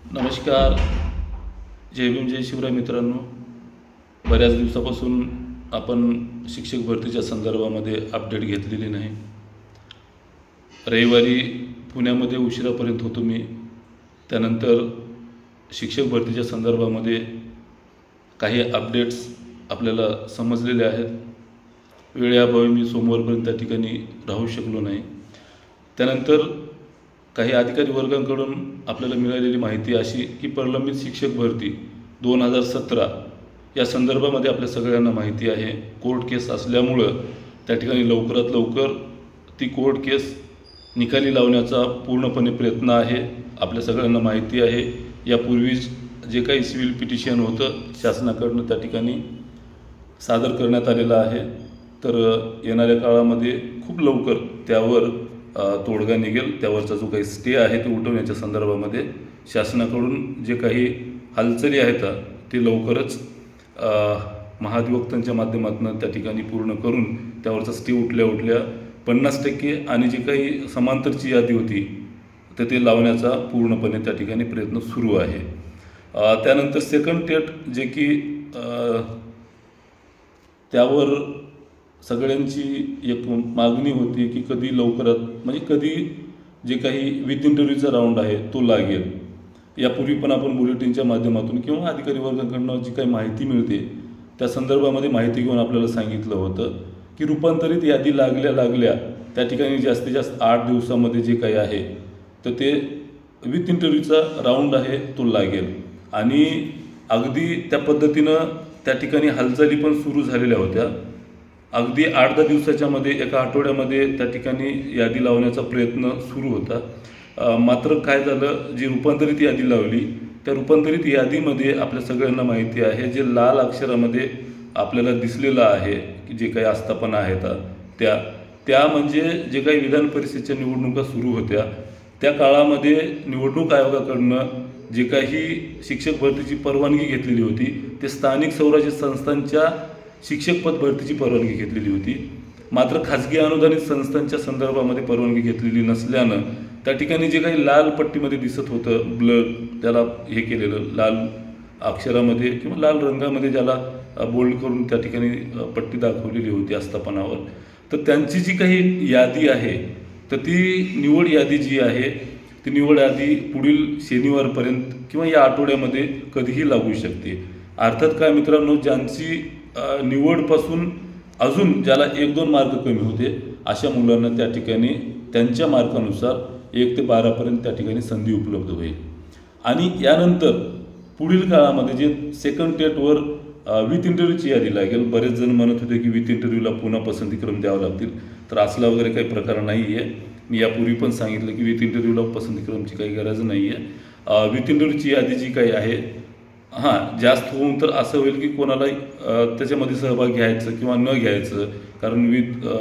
नमस्कार. जय भीम जय शिवराय मित्रांनो. बऱ्याच दिवसापासून आपण शिक्षक भरतीच्या संदर्भामध्ये अपडेट घेतलेली नाही. रविवारी पुण्यामध्ये उशिरापर्यंत होतो मी. त्यानंतर शिक्षक भरतीच्या संदर्भामध्ये काही अपडेट्स आपल्याला समजलेले आहेत. वेळेअभावी मी सोमवारपर्यंत त्या ठिकाणी राहू शकलो नाही. त्यानंतर काही अधिकारी वर्गांकडून आपल्याला मिळालेली माहिती अशी की प्रलंबित शिक्षक भरती 2017 या संदर्भामध्ये आपल्या सगळ्यांना माहिती आहे. कोर्ट केस असल्यामुळं त्या ठिकाणी लवकरात लवकर ती कोर्ट केस निकाली लावण्याचा पूर्णपणे प्रयत्न आहे. आपल्या सगळ्यांना माहिती आहे. यापूर्वीच जे काही सिव्हिल पिटिशन होतं शासनाकडून त्या ठिकाणी सादर करण्यात आलेलं आहे. तर येणाऱ्या काळामध्ये खूप लवकर त्यावर तोडगा निघेल. त्यावरचा जो काही स्टे आहे ते उठवण्याच्या संदर्भामध्ये शासनाकडून जे काही हालचाली आहेत ते लवकरच महाधिवक्त्यांच्या माध्यमातून त्या ठिकाणी पूर्ण करून त्यावरचा स्टे उठल्या 50% आणि जी काही समांतरची यादी होती तर ते लावण्याचा पूर्णपणे त्या ठिकाणी प्रयत्न सुरू आहे. त्यानंतर सेकंड टेट जे की त्यावर सगळ्यांची एक मागणी होती की कधी लवकरात म्हणजे कधी जे काही विथ इंटरव्ह्यूचा राऊंड आहे तो लागेल. यापूर्वी पण आपण बुलेटिनच्या माध्यमातून किंवा अधिकारी वर्गाकडून जी काही माहिती मिळते त्या संदर्भामध्ये माहिती घेऊन आपल्याला सांगितलं होतं की रूपांतरित यादी लागल्या त्या ठिकाणी जास्तीत जास्त 8 दिवसामध्ये जे काही आहे तर ते विथ इंटरव्ह्यूचा राऊंड आहे तो लागेल. आणि अगदी त्या पद्धतीनं त्या ठिकाणी हालचाली पण सुरू झालेल्या होत्या. अगदी 8-10 दिवसाच्या मध्ये एका आठवड्यामध्ये त्या ठिकाणी यादी लावण्याचा प्रयत्न सुरू होता. मात्र काय झालं, जी रूपांतरित यादी लावली त्या रूपांतरित यादीमध्ये आपल्या सगळ्यांना माहिती आहे जे लाल अक्षरामध्ये आपल्याला दिसलेलं आहे की जे काही आस्थापना आहेत त्या म्हणजे जे काही विधान परिषदेच्या निवडणुका सुरू होत्या त्या काळामध्ये निवडणूक आयोगाकडनं जे काही शिक्षक भरतीची परवानगी घेतलेली होती ते स्थानिक स्वराज्य संस्थांच्या शिक्षक पद भरतीची परवानगी घेतलेली होती. मात्र खाजगी अनुदानित संस्थांच्या संदर्भामध्ये परवानगी घेतलेली नसल्यानं त्या ठिकाणी जे काही लाल पट्टीमध्ये दिसत होतं ब्लड त्याला हे केलेलं लाल अक्षरामध्ये किंवा लाल रंगामध्ये ज्याला बोल्ड करून त्या ठिकाणी पट्टी दाखवलेली होती आस्थापनावर, तर त्यांची जी काही यादी आहे तर ती निवड यादी जी आहे ती निवड यादी पुढील शनिवारपर्यंत किंवा या आठवड्यामध्ये कधीही लागू शकते. अर्थात काय मित्रांनो, ज्यांची निवडपासून अजून ज्याला 1-2 मार्क कमी होते अशा मुलांना त्या ठिकाणी त्यांच्या मार्कानुसार 1 ते 12 पर्यंत त्या ठिकाणी संधी उपलब्ध होईल. आणि यानंतर पुढील काळामध्ये जे सेकंड टेटवर विथ इंटरव्ह्यूची यादी लागेल. बरेच जण म्हणत होते की विथ इंटरव्ह्यूला पुन्हा पसंतीक्रम द्यावा लागतील, तर असला वगैरे काही प्रकार नाही आहे. मी यापूर्वी पण सांगितलं की विथ इंटरव्ह्यूला पसंतीक्रमची काही गरज नाही आहे. विथ इंटरव्ह्यूची यादी जी काही आहे जास्त होऊन तर असं होईल की कोणाला त्याच्यामध्ये सहभाग घ्यायचं किंवा न घ्यायचं, कारण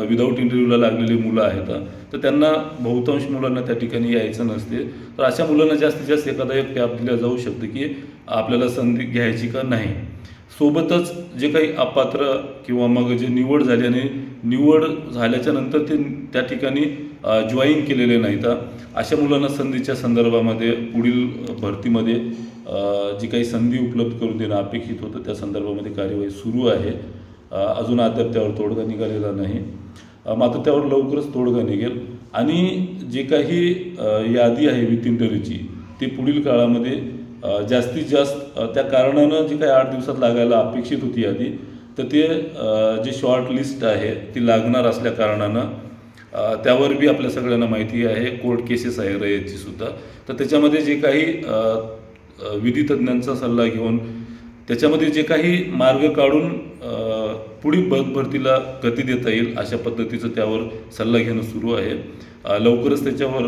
विदाऊट इंटरव्ह्यूला लागलेली मुलं आहेत तर त्यांना बहुतांश मुलांना त्या ठिकाणी यायचं नसते. तर अशा मुलांना जास्तीत जास्त एखादा एक टॅब दिला जाऊ शकतं की आपल्याला संधी घ्यायची का नाही. सोबतच जे काही अपात्र किंवा मग जे निवड झाली आणि निवड झाल्याच्या नंतर ते त्या ठिकाणी जॉईन केलेले नाहीत अशा मुलांना संधीच्या संदर्भामध्ये पुढील भरतीमध्ये जी काही संधी उपलब्ध करून देणं अपेक्षित होतं त्या संदर्भामध्ये कार्यवाही सुरू आहे. अजून अद्याप त्यावर तोडगा निघालेला नाही. मात्र त्यावर लवकरच तोडगा निघेल. आणि जे काही यादी आहे विथ इंटरव्ह्यूची ती पुढील काळामध्ये जास्तीत जास्त त्या कारणानं जी काही 8 दिवसात लागायला अपेक्षित होती यादी तर ते जे शॉर्ट लिस्ट आहे ती लागणार असल्या कारणानं त्यावर बी आपल्या सगळ्यांना माहिती आहे कोर्ट केसेस आहे रयतची सुद्धा. तर त्याच्यामध्ये जे काही विधी तज्ज्ञांचा सल्ला घेऊन त्याच्यामध्ये जे काही मार्ग काढून पुढील भरतीला गती देता येईल अशा पद्धतीचं त्यावर सल्ला घेणं सुरू आहे. लवकरच त्याच्यावर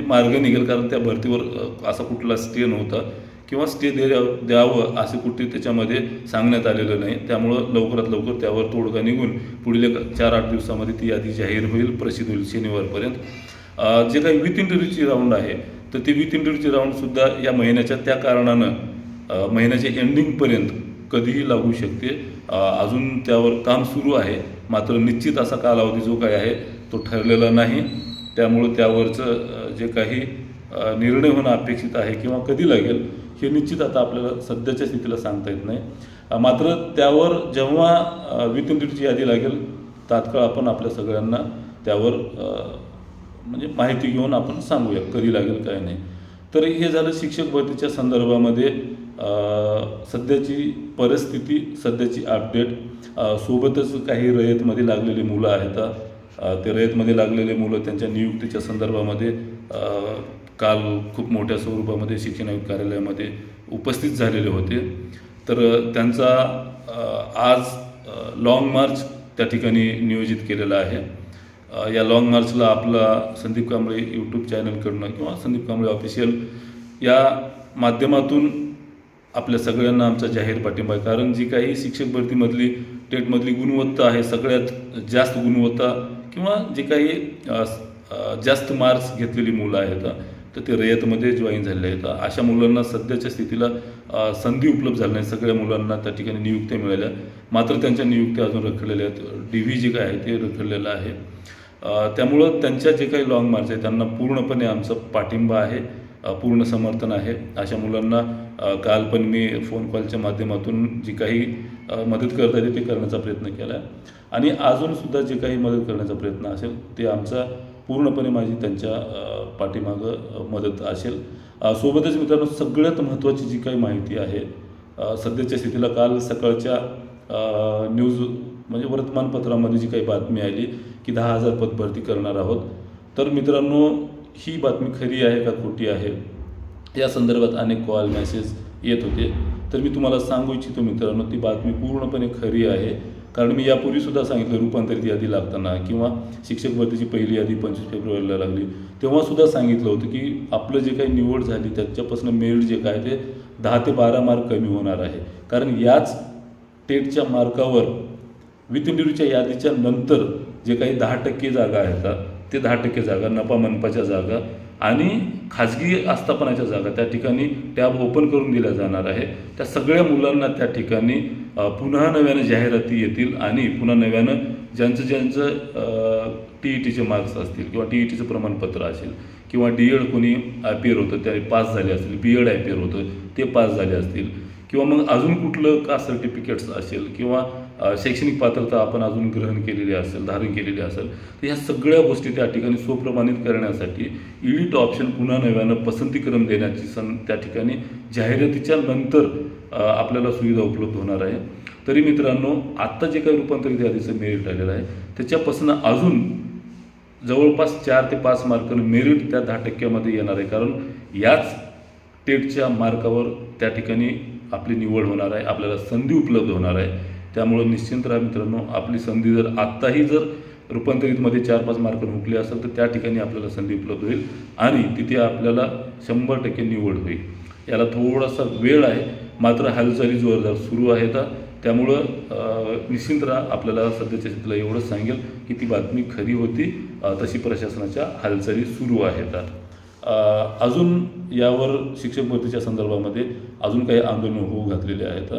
मार्ग निघेल, कारण त्या भरतीवर असा कुठला स्टे नव्हता किंवा स्टे द्यावं असे कुठे त्याच्यामध्ये सांगण्यात आलेलं नाही. त्यामुळं लवकरात लवकर त्यावर तोडगा निघून पुढील 4-8 दिवसामध्ये ती यादी जाहीर होईल, प्रसिद्ध होईल शनिवारपर्यंत. जे काही विथ इंटरव्ह्यूची राऊंड आहे तर ती विथ इंटरव्ह्यूची राऊंडसुद्धा या महिन्याच्या त्या कारणानं महिन्याच्या एंडिंगपर्यंत कधीही लागू शकते. अजून त्यावर काम सुरू आहे, मात्र निश्चित असा कालावधी जो काय आहे तो ठरलेला नाही. त्यामुळे त्यावरचं जे काही निर्णय होणं अपेक्षित आहे किंवा कधी लागेल हे निश्चित आता आपल्याला सध्याच्या स्थितीला सांगता येत नाही. मात्र त्यावर जेव्हा विथ इंटिरियरची यादी लागेल तात्काळ आपण आपल्या सगळ्यांना त्यावर म्हणजे माहिती घेऊन आपण सांगूया कधी लागेल काय नाही. तर हे झालं शिक्षक भरतीच्या संदर्भामध्ये सध्याची परिस्थिती, सध्याची अपडेट. सोबतच काही रयतमध्ये लागलेली मुलं आहेत. ते रयतमध्ये लागलेले मुलं त्यांच्या नियुक्तीच्या संदर्भामध्ये काल खूप मोठ्या स्वरूपामध्ये शिक्षण आयुक्त कार्यालयामध्ये उपस्थित झालेले होते. तर त्यांचा आज लाँग मार्च त्या ठिकाणी नियोजित केलेला आहे. या लाँग मार्चला आपला संदीप कांबळे यूट्यूब चॅनलकडनं किंवा संदीप कांबळे ऑफिशियल या माध्यमातून आपल्या सगळ्यांना आमचा जाहीर पाठिंबा आहे. कारण जी काही शिक्षक भरतीमधली टेटमधली गुणवत्ता आहे, सगळ्यात जास्त गुणवत्ता किंवा जे काही जास्त मार्क्स घेतलेली मुलं आहेत तर ते रयतमध्ये जॉईन झालेले आहेत. अशा मुलांना सध्याच्या स्थितीला संधी उपलब्ध झाली नाही. सगळ्या मुलांना त्या ठिकाणी नियुक्त्या मिळाल्या, मात्र त्यांच्या नियुक्त्या अजून रखडलेल्या आहेत. DV जे काय आहे ते रखडलेलं आहे. त्यामुळं त्यांच्या जे काही लाँग मार्च आहे त्यांना पूर्णपणे आमचा पाठिंबा आहे, पूर्ण समर्थन आहे. अशा मुलांना काल पण मी फोन कॉलच्या माध्यमातून जी काही मदत करता येते ते करण्याचा प्रयत्न केला आहे आणि अजूनसुद्धा जे काही मदत करण्याचा प्रयत्न असेल ते आमचा पूर्णपणे माझी त्यांच्या पाठीमागं मदत असेल. सोबतच मित्रांनो, सगळ्यात महत्त्वाची जी काही माहिती आहे सध्याच्या स्थितीला, काल सकाळच्या न्यूज म्हणजे वर्तमानपत्रामध्ये जी काही बातमी आली की 10,000 पद भरती करणार आहोत. तर मित्रांनो, ही बातमी खरी आहे का खोटी आहे या संदर्भात अनेक कॉल मेसेज येत होते. तर मी तुम्हाला सांगू इच्छितो मित्रांनो, ती बातमी पूर्णपणे खरी आहे. कारण मी यापूर्वीसुद्धा सांगितलं, रूपांतरित यादी लागताना किंवा शिक्षक भरतीची पहिली यादी 25 फेब्रुवारीला लागली तेव्हासुद्धा सांगितलं होतं की आपलं जे काही निवड झाली त्याच्यापासून मेरिट जे काय ते 10 ते 12 मार्क कमी होणार आहे. कारण याच टेटच्या मार्कावर विथ इंटिरियरच्या यादीच्या नंतर जे काही 10% जागा आहेत ते 10% जागा नपा मनपाच्या जागा आणि खाजगी आस्थापनाच्या जागा त्या ठिकाणी टॅब ओपन करून दिल्या जाणार आहे. त्या सगळ्या मुलांना त्या ठिकाणी पुन्हा नव्यानं जाहिराती येतील आणि पुन्हा नव्यानं ज्यांचं TETचे मार्क्स असतील किंवा TETचं प्रमाणपत्र असेल किंवा DED कोणी IPR होतं ते पास झाले असतील, BED IPR होतं ते पास झाले असतील किंवा मग अजून कुठलं कास्ट सर्टिफिकेट्स असेल किंवा शैक्षणिक पात्रता आपण अजून ग्रहण केलेली असेल, धारण केलेली असेल, तर ह्या सगळ्या गोष्टी त्या ठिकाणी स्वप्रमाणित करण्यासाठी एडिट ऑप्शन पुन्हा नव्यानं पसंतीक्रम देण्याची त्या ठिकाणी जाहिरातीच्या नंतर आपल्याला सुविधा उपलब्ध होणार आहे. तरी मित्रांनो, आत्ता जे काही रूपांतरित यादीचं मेरिट आलेलं आहे त्याच्यापासून अजून जवळपास 4 ते 5 मार्कांनी मेरिट त्या 10% येणार आहे. कारण याच टेटच्या मार्कावर त्या ठिकाणी आपली निवड होणार आहे, आपल्याला संधी उपलब्ध होणार आहे. त्यामुळं निश्चिंत राहा मित्रांनो, आपली संधी जर आत्ताही जर रूपांतरितमध्ये 4-5 मार्क हुकले असेल तर त्या ठिकाणी आपल्याला संधी उपलब्ध होईल आणि तिथे आपल्याला 100% निवड होईल. याला थोडासा वेळ आहे, मात्र हालचाली जोरदार सुरू आहेत. त्यामुळं निश्चिंत राहा. आपल्याला सध्याच्या स्थितीला एवढंच सांगेल की ती बातमी खरी होती, तशी प्रशासनाच्या हालचाली सुरू आहेत. अजून यावर शिक्षक भरतीच्या संदर्भामध्ये अजून काही आंदोलनं होऊ घातलेली आहेत.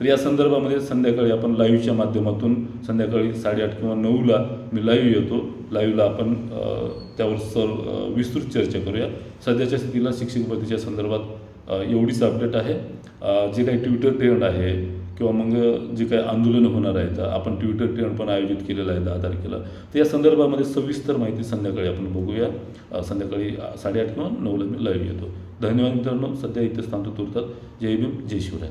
तर या संदर्भामध्ये संध्याकाळी आपण लाईव्हच्या माध्यमातून संध्याकाळी 8:30 किंवा 9ला मी लाईव्ह येतो. लाईव्हला आपण त्यावर विस्तृत चर्चा करूया. सध्याच्या स्थितीला शिक्षक भरतीच्या संदर्भात एवढीच अपडेट आहे. जे काही ट्विटर ट्रेंड आहे किंवा मग जे काही आंदोलनं होणार आहेत, आपण ट्विटर ट्रेंड पण आयोजित केलेलं आहे 10 तारखेला. तर या संदर्भामध्ये सविस्तर माहिती संध्याकाळी आपण बघूया. संध्याकाळी 8:30 किंवा 9ला मी लाईव्ह येतो. धन्यवाद मित्रांनो. सध्या इथेच थांबतो तुर्तात. जय भीम, जय शिवराय.